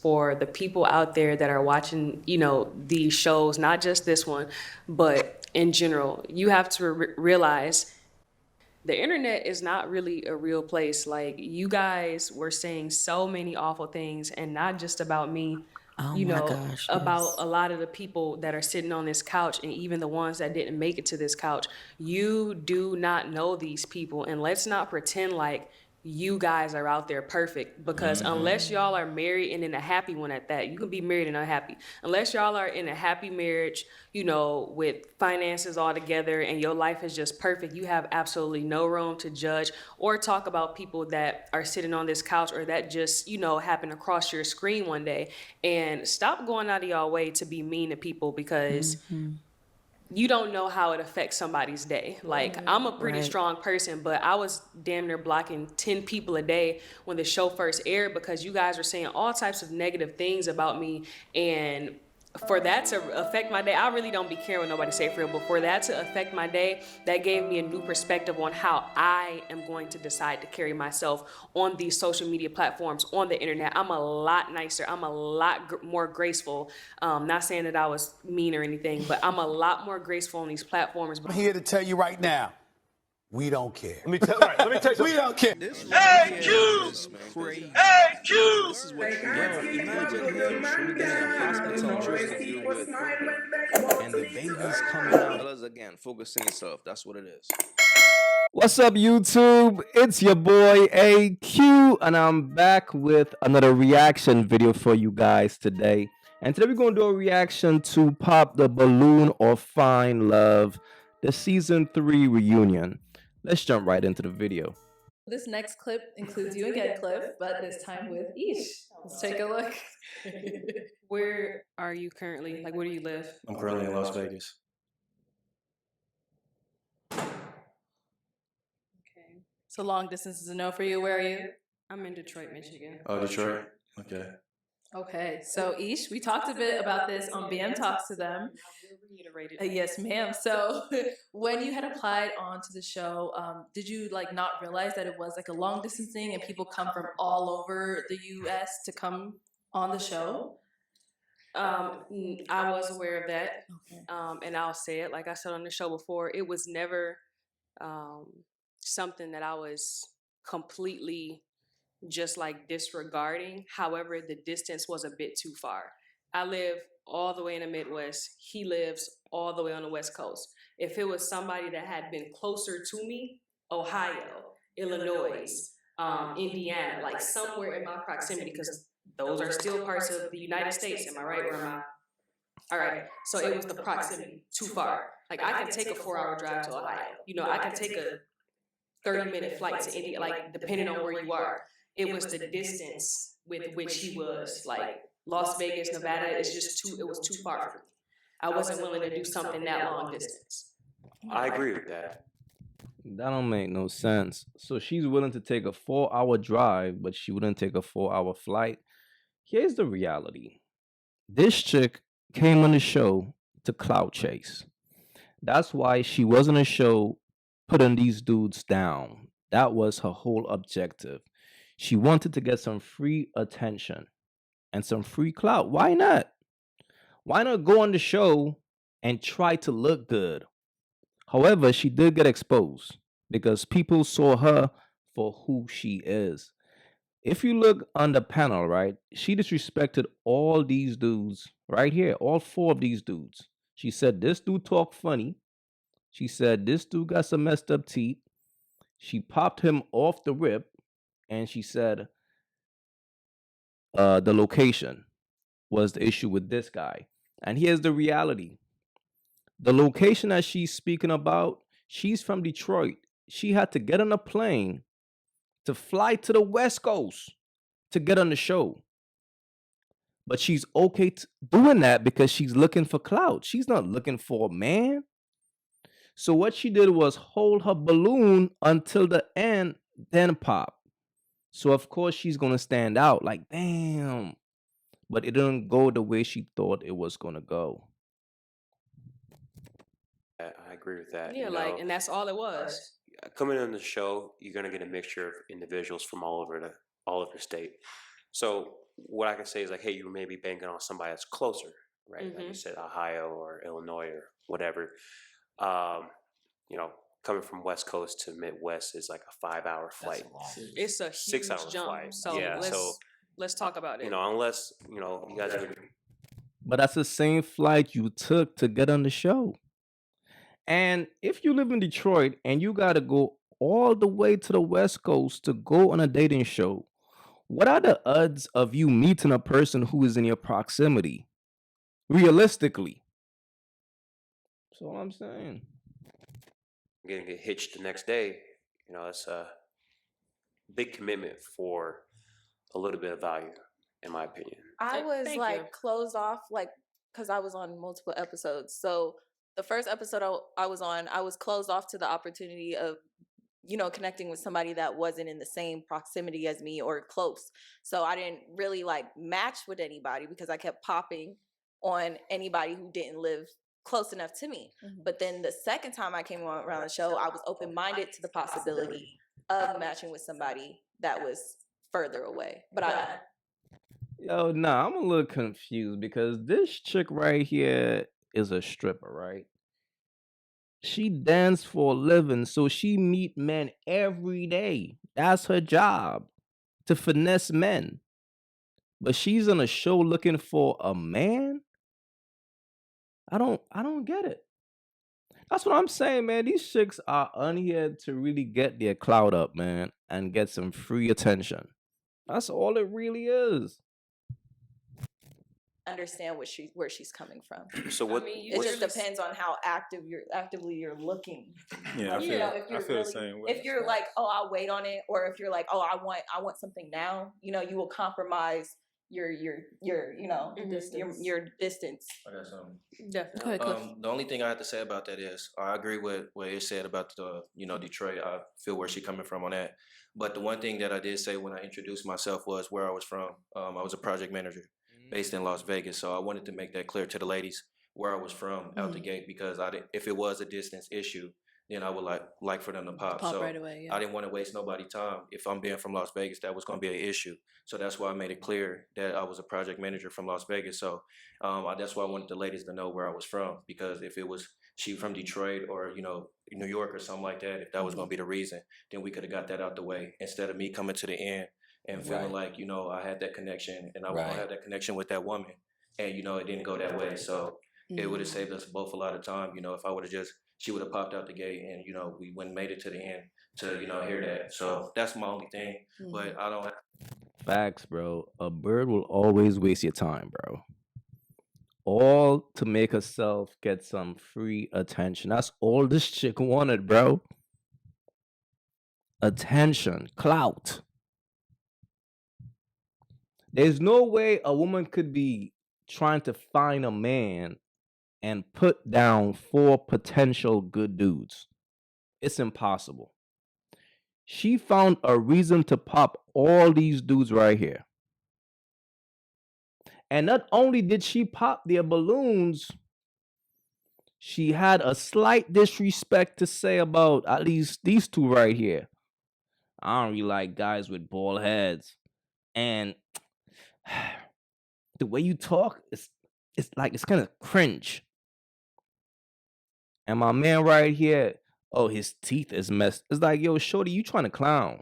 for the people out there that are watching, these shows, not just this one, but in general, you have to realize the internet is not really a real place. Like, you guys were saying so many awful things, and not just about me, Oh my gosh, about yes. a lot of the people that are sitting on this couch, and even the ones that didn't make it to this couch. You do not know these people, and let's not pretend like you guys are out there perfect, because unless y'all are married and in a happy one at that, you can be married and unhappy. Unless y'all are in a happy marriage, with finances all together and your life is just perfect, you have absolutely no room to judge or talk about people that are sitting on this couch or that just, happen across your screen one day. And stop going out of y'all way to be mean to people, because you don't know how it affects somebody's day. Like, I'm a pretty Right. strong person, but I was damn near blocking 10 people a day when the show first aired, because you guys were saying all types of negative things about me. And for that to affect my day, I really don't be caring what nobody say for real, but for that to affect my day, that gave me a new perspective on how I am going to decide to carry myself on these social media platforms, on the internet. I'm a lot nicer. I'm a lot more graceful. Not saying that I was mean or anything, but I'm a lot more graceful on these platforms. I'm here to tell you right now, we don't care. Let me tell you We don't care. AyeQ! AyeQ! This is what you get for imagine him shooting in hospital drinking with and the baby's coming out. Fellas, again, focus on yourself. That's what it is. What's up, YouTube? It's your boy AyeQ, and I'm back with another reaction video for you guys today. And today we're going to do a reaction to Pop the Balloon or Find Love, the season 3 reunion. Let's jump right into the video. This next clip includes you again, Cliff, but this time with Ish. Let's take a look. Where are you currently? Like, where do you live? I'm currently in Las Vegas. Okay. So long distance is a no for you. Where are you? I'm in Detroit, Michigan. Oh, Detroit? Okay. Okay, so Ish, we talked a bit about this on BM Talks to Them. Yes, ma'am. So when you had applied onto the show, did you not realize that it was like a long distance thing and people come from all over the U.S. to come on the show? I was aware of that. Okay. And I'll say it, like I said on the show before, it was never something that I was completely just disregarding. However, the distance was a bit too far. I live all the way in the Midwest. He lives all the way on the West Coast. If it was somebody that had been closer to me, Ohio, Illinois, Indiana, like somewhere in my proximity, because those are still parts of the United States. Am I right, or am I? All right. So it was the proximity, too far. Like, I can take a 4-hour drive to Ohio. I can take a 30-minute flight to India, depending on where you are. It was the distance with which he was, Las Vegas, Nevada, is just it was too far for me. I wasn't willing to do something that long distance. I agree with that. That don't make no sense. So she's willing to take a 4-hour drive, but she wouldn't take a 4-hour flight. Here's the reality. This chick came on the show to clout chase. That's why she was on the show putting these dudes down. That was her whole objective. She wanted to get some free attention and some free clout. Why not? Why not go on the show and try to look good? However, she did get exposed because people saw her for who she is. If you look on the panel, right, she disrespected all these dudes right here, all 4 of these dudes. She said this dude talk funny. She said this dude got some messed up teeth. She popped him off the rip, and she said the location was the issue with this guy. And here's the reality. The location that she's speaking about, she's from Detroit. She had to get on a plane to fly to the West Coast to get on the show. But she's okay doing that because she's looking for clout. She's not looking for a man. So what she did was hold her balloon until the end, then pop. So of course she's gonna stand out like, damn. But it didn't go the way she thought it was gonna go. I agree with that. Yeah, and that's all it was. Coming on the show, you're gonna get a mixture of individuals from all over the state. So what I can say is like, hey, you may be banking on somebody that's closer, right? Like you said, Ohio or Illinois or whatever. You know, coming from West Coast to Midwest is like a 5-hour flight. It's a huge 6 hour jump. flight. So Yeah. So let's talk about it. you know, unless you know you guys are. But that's the same flight you took to get on the show. And if you live in Detroit and you got to go all the way to the West Coast to go on a dating show, what are the odds of you meeting a person who is in your proximity? Realistically. That's all I'm saying. Get hitched the next day, you know, that's a big commitment for a little bit of value, in my opinion. I was Thank like you. closed off, like, because I was on multiple episodes. So the first episode I was on, I was closed off to the opportunity of, you know, connecting with somebody that wasn't in the same proximity as me or close. So I didn't really like match with anybody because I kept popping on anybody who didn't live close enough to me. But then the second time I came around the show, I was open-minded to the possibility of matching with somebody that was further away. But Yo, nah, I'm a little confused because this chick right here is a stripper, right? She dance for a living, so she meet men every day. That's her job, to finesse men. But she's on a show looking for a man? I don't get it. That's what I'm saying, man. These chicks are on here to really get their clout up, man, and get some free attention. That's all it really is. understand where she's coming from. So what? I mean, It just depends on how actively you're looking. Yeah, Like, you know, if you're I feel really, the same way. if you're like, oh, I'll wait on it, or if you're like, oh, I want something now, you know, you will compromise your you know, your distance. I got something. Definitely. Go ahead, Cliff. The only thing I have to say about that is I agree with what it said about the, you know, Detroit. I feel where she's coming from on that. But the one thing that I did say when I introduced myself was where I was from. I was a project manager based in Las Vegas. So I wanted to make that clear to the ladies where I was from out the gate, because if it was a distance issue, then I would like for them to pop. Pop So right away, yeah. I didn't want to waste nobody's time. If I'm being from Las Vegas, that was going to be an issue. So that's why I made it clear that I was a project manager from Las Vegas. So that's why I wanted the ladies to know where I was from, because if it was she from Detroit or, you know, New York or something like that, if that was going to be the reason, then we could have got that out the way instead of me coming to the end and feeling like, you know, I had that connection and I was going to have that connection with that woman. And, you know, it didn't go that way. So it would have saved us both a lot of time. You know, if I would have she would have popped out the gate and, you know, we wouldn't made it to the end to, you know, hear that. So that's my only thing. But I don't. Facts, bro. A bird will always waste your time, bro. All to make herself get some free attention. That's all this chick wanted, bro. Attention, clout. There's no way a woman could be trying to find a man and put down 4 potential good dudes. It's impossible. She found a reason to pop all these dudes right here. And not only did she pop their balloons, she had a slight disrespect to say about at least these two right here. I don't really like guys with bald heads. And the way you talk, it's kind of cringe. And my man right here, oh, his teeth is messed. It's like, yo, shorty, you trying to clown.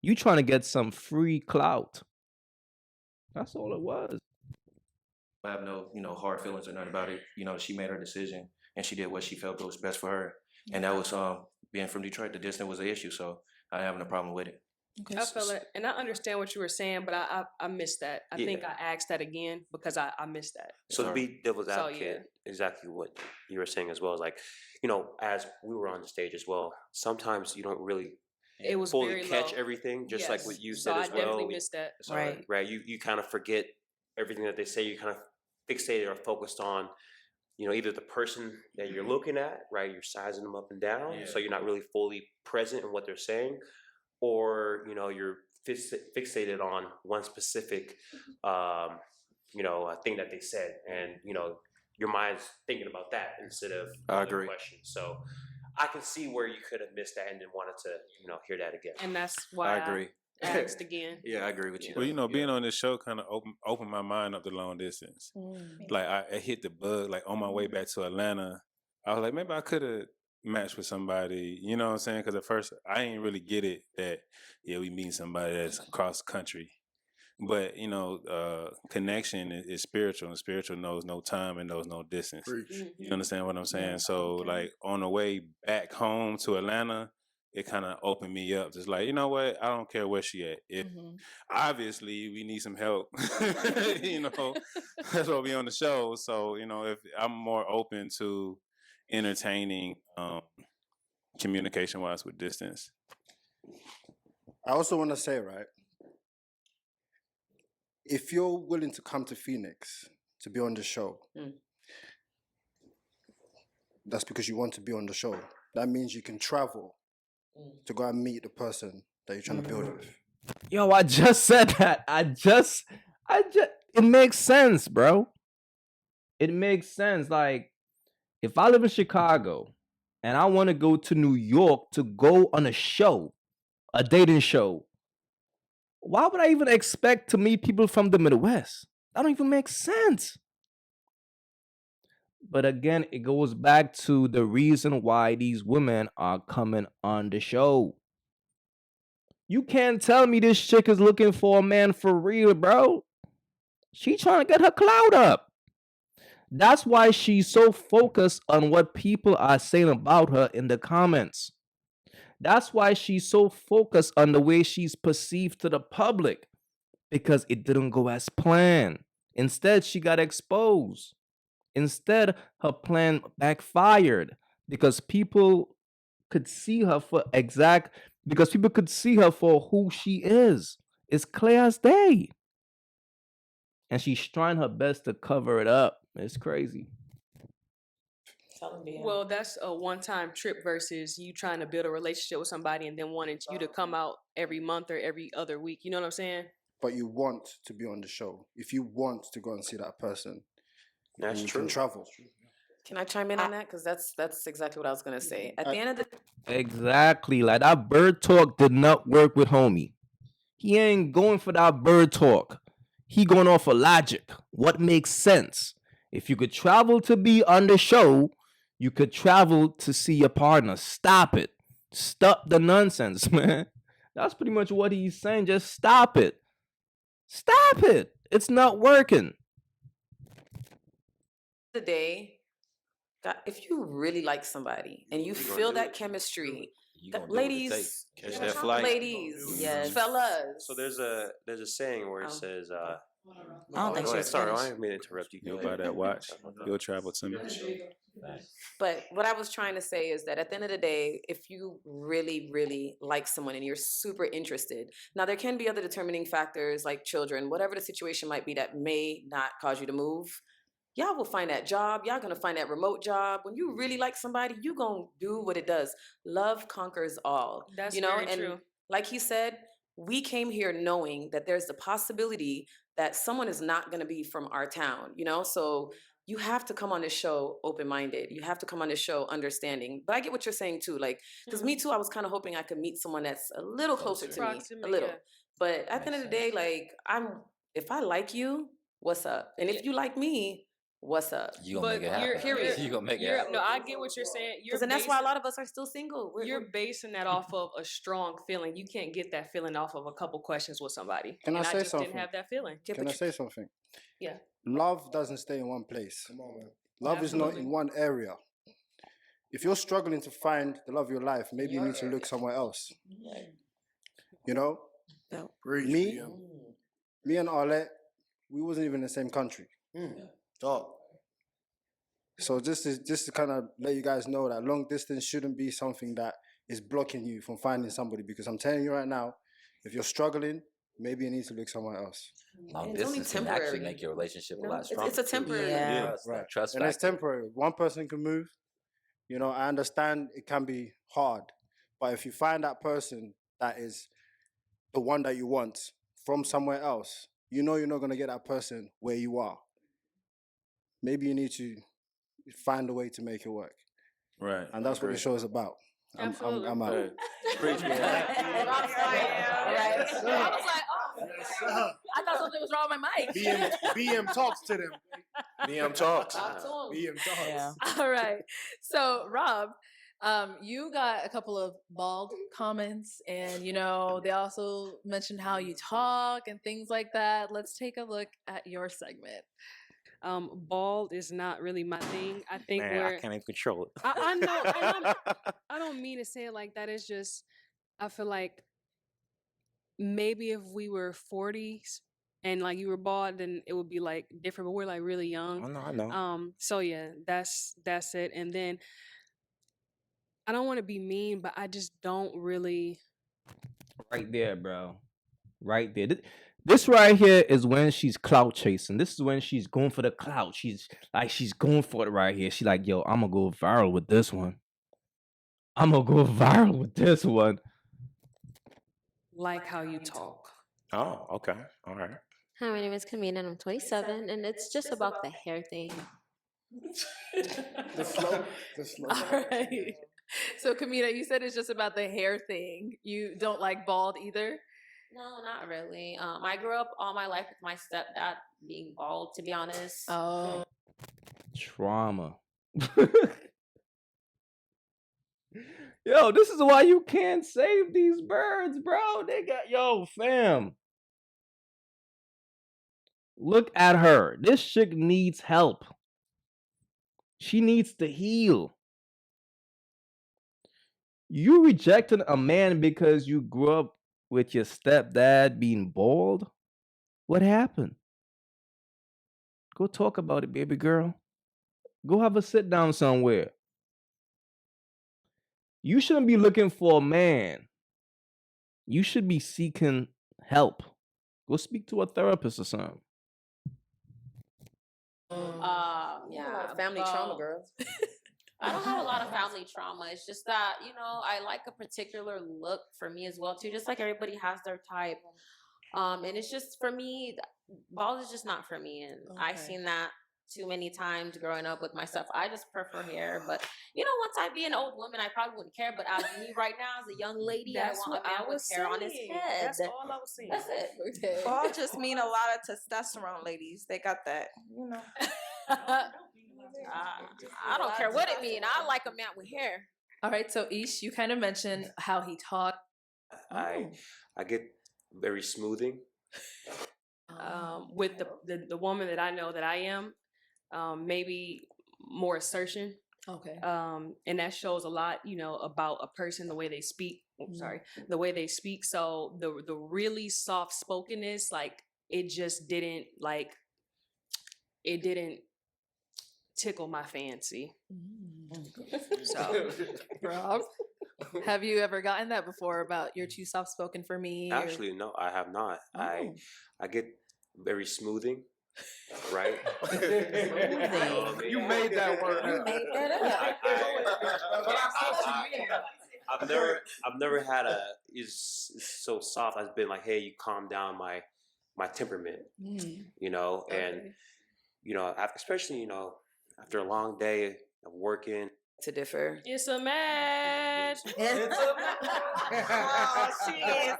You trying to get some free clout. That's all it was. I have no, you know, hard feelings or nothing about it. You know, she made her decision and she did what she felt was best for her. And that was being from Detroit, the distance was an issue, so I ain't having a problem with it. Okay. I feel it, and I understand what you were saying, but I missed that. I think I asked that again because I missed that. So to be devil's So, advocate, exactly what you were saying as well is like, you know, as we were on the stage as well, sometimes you don't really It was fully very catch low. everything, just like what you So said I as well. definitely missed that. Right. You kind of forget everything that they say. You kind of fixated or focused on, you know, either the person that you're looking at, right? You're sizing them up and down, so you're not really fully present in what they're saying, or, you know, you're fixated on one specific, you know, thing that they said, and, you know, your mind's thinking about that instead of other questions. So I can see where you could have missed that and then wanted to, you know, hear that again. And that's why I agree. asked again. Yeah, I agree with you. Well, though. you know, being Yeah. on this show kind of opened my mind up to long distance. Like I hit the bug. Like on my way back to Atlanta, I was like, maybe I could have matched with somebody. You know what I'm saying? Because at first I ain't really get it that we meet somebody that's across the country. But you know, connection is spiritual, and spiritual knows no time and knows no distance. You understand what I'm saying? So like on the way back home to Atlanta, it kind of opened me up. Just like, you know what? I don't care where she at. If obviously we need some help, you know, that's why we on the show. So you know, if I'm more open to entertaining, communication wise with distance. I also want to say, right, if you're willing to come to Phoenix to be on the show, that's because you want to be on the show. That means you can travel to go and meet the person that you're trying to build with. Yo, I just said that. It makes sense, bro. It makes sense. Like, if I live in Chicago and I want to go to New York to go on a show, a dating show, why would I even expect to meet people from the Midwest? That don't even make sense. But again, it goes back to the reason why these women are coming on the show. You can't tell me this chick is looking for a man for real, bro. She trying to get her clout up. That's why she's so focused on what people are saying about her in the comments. That's why she's so focused on the way she's perceived to the public, because it didn't go as planned. Instead, she got exposed. Instead, her plan backfired because people could see her for who she is. It's clear as day. And she's trying her best to cover it up. It's crazy. Well, that's a one-time trip versus you trying to build a relationship with somebody and then wanting you to come out every month or every other week. You know what I'm saying? But you want to be on the show. If you want to go and see that person, That's you true. can travel. Can I chime in on that? Because that's exactly what I was gonna say. At the end of the Exactly. Like, that bird talk did not work with homie. He ain't going for that bird talk. He going off of logic. What makes sense? If you could travel to be on the show, you could travel to see your partner. Stop it. Stop the nonsense, man. That's pretty much what he's saying. Just stop it. Stop it. It's not working. day, God, if you really like somebody and you You gonna feel do that it. chemistry, You gonna do what it ladies, takes. Catch that flight. ladies, Yes. fellas. So there's a saying where it Oh. says, I don't think go ahead. she's Sorry, I finished. didn't mean to interrupt you. You'll Go buy ahead. that watch. You'll travel to me. But what I was trying to say is that at the end of the day, if you really, really like someone and you're super interested, now there can be other determining factors like children, whatever the situation might be that may not cause you to move. Y'all will find that job. Y'all gonna find that remote job. When you really like somebody, you gonna do what it does. Love conquers all. That's you know, very and true. like he said, we came here knowing that there's the possibility that someone is not gonna be from our town, you know? So you have to come on this show open-minded. You have to come on this show understanding. But I get what you're saying too. Like, because me too, I was kind of hoping I could meet someone that's a little closer to me. Proximate, A little. yeah. But at the end of the day, like, if I like you, what's up? And if you like me, what's up? You gonna But make it happen. Period. You gonna make it You're, happen. no, I get what you're saying. Because then that's why a lot of us are still single. You're basing that off of a strong feeling. You can't get that feeling off of a couple questions with somebody. Can I and say I just something? didn't have that feeling. Can I say something? Yeah. Love doesn't stay in one place. Come on, man. Love is not Absolutely. in one area. If you're struggling to find the love of your life, maybe you need to look somewhere else. You know? Me and Arlette, we wasn't even in the same country. Talk. So just to kind of let you guys know that long distance shouldn't be something that is blocking you from finding somebody, because I'm telling you right now, if you're struggling, maybe you need to look somewhere else. Long It's only distance can actually temporary. make your relationship You a know? lot stronger. It's a too. temporary. Yeah. Trust, Right. Trust And it's factor. temporary. One person can move. You know, I understand it can be hard, but if you find that person that is the one that you want from somewhere else, you know you're not going to get that person where you are. Maybe you need to find a way to make it work. Right. And that's what the show is about. Absolutely. I'm out. Hey, preach, man. Rob's like, Right. Yes, sir. I was like, oh, Yes, sir. I thought something was wrong with my mic. BM talks to them. BM talks. talk to him. BM talks. Yeah. All right. So, Rob, you got a couple of bald comments, and they also mentioned how you talk and things like that. Let's take a look at your segment. Bald is not really my thing. I think Man, I can't even control it. I know, and I don't mean to say it like that. It's just I feel like maybe if we were 40s and like you were bald, then it would be like different. But we're like really young. I know. So yeah, that's it. And then I don't want to be mean, but I just don't really. Right there, bro. Right there. This right here is when she's clout chasing. This is when she's going for the clout. She's going for it right here. She's like, yo, I'm gonna go viral with this one. I'm gonna go viral with this one. Like how you talk. Oh, okay. All right. Hi, my name is Kamina and I'm 27, and it's just about the hair thing. The slow. All right. So, Kamina, you said it's just about the hair thing. You don't like bald either? No, not really. I grew up all my life with my stepdad being bald, to be honest. Oh. Trauma. Yo, this is why you can't save these birds, bro. They got fam. Look at her. This chick needs help. She needs to heal. You rejecting a man because you grew up with your stepdad being bald? What happened? Go talk about it, baby girl. Go have a sit down somewhere. You shouldn't be looking for a man. You should be seeking help. Go speak to a therapist or something. Yeah, family trauma, girl. I don't have a lot of family trauma. It's just that, I like a particular look for me as well, too. Just like everybody has their type. And it's just, for me, bald is just not for me. And I've seen that too many times growing up with myself. I just prefer hair. But, once I be an old woman, I probably wouldn't care. But as me right now, as a young lady, That's I want what a man I with was hair on his saying. head. That's all I was saying. That's it. Okay. Bald just mean a lot of testosterone, ladies. They got that, I don't care what it means. I like a man with hair. All right. So, Ish, you kind of mentioned how he talked. I get very smoothing. With the woman that I know that I am, maybe more assertion. Okay. And that shows a lot, about a person, the way they speak. The way they speak. So the really soft spokenness, like it just didn't tickle my fancy. So, Rob, have you ever gotten that before about you're too soft spoken for me? Actually, no, I have not. I get very smoothing, right? You made that word. You made that up. I've never had it's so soft. I've been like, hey, you calm down my temperament, and especially after a long day of working. To differ. it's a match. Oh, shit.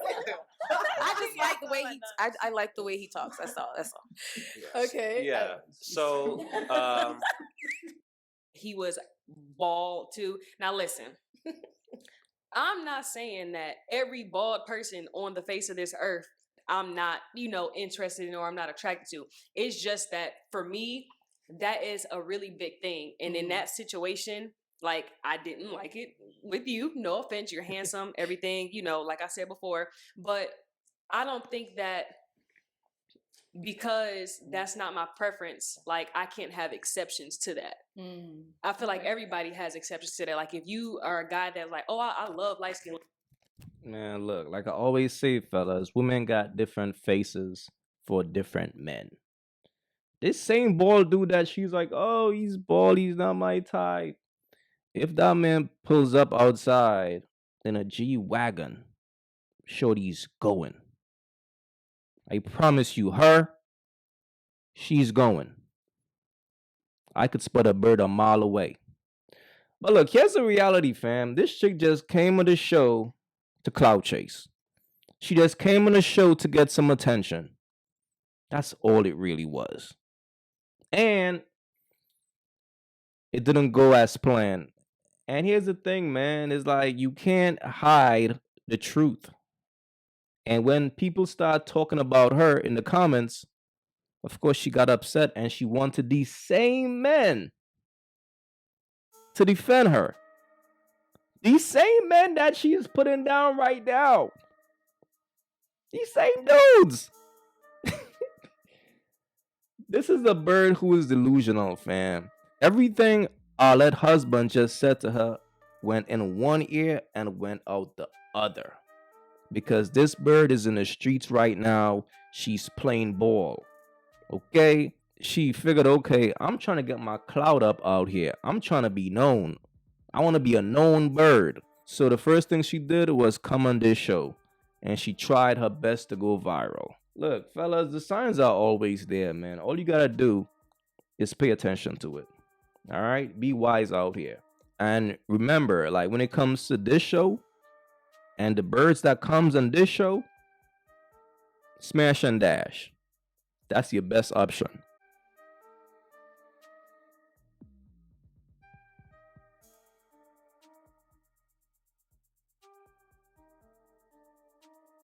I just like the way I like the way he talks. That's all. Yes. Okay. Yeah. So He was bald too. Now listen, I'm not saying that every bald person on the face of this earth I'm not, interested in or I'm not attracted to. It's just that for me, that is a really big thing. And in that situation, like I didn't like it with you. No offense, you're handsome, everything, like I said before. But I don't think that because that's not my preference, like I can't have exceptions to that. I feel like everybody has exceptions to that. Like if you are a guy that's like, oh, I love light skin. Man, look, like I always say, fellas, women got different faces for different men. This same bald dude that she's like, oh, he's bald, he's not my type. If that man pulls up outside in a G-Wagon, shorty's going. I promise you, she's going. I could spot a bird a mile away. But look, here's the reality, fam. This chick just came on the show to clout chase. She just came on the show to get some attention. That's all it really was. And it didn't go as planned. And here's the thing, man, is like you can't hide the truth. And when people start talking about her in the comments, of course she got upset and she wanted these same men to defend her. These same men that she is putting down right now. These same dudes. This is a bird who is delusional, fam. Everything Arlette husband just said to her went in one ear and went out the other. Because this bird is in the streets right now. She's playing ball. Okay? She figured, okay, I'm trying to get my clout up out here. I'm trying to be known. I want to be a known bird. So the first thing she did was come on this show. And she tried her best to go viral. Look, fellas, the signs are always there, man. All you gotta do is pay attention to it. All right? Be wise out here. And remember, like when it comes to this show and the birds that comes on this show, smash and dash. That's your best option.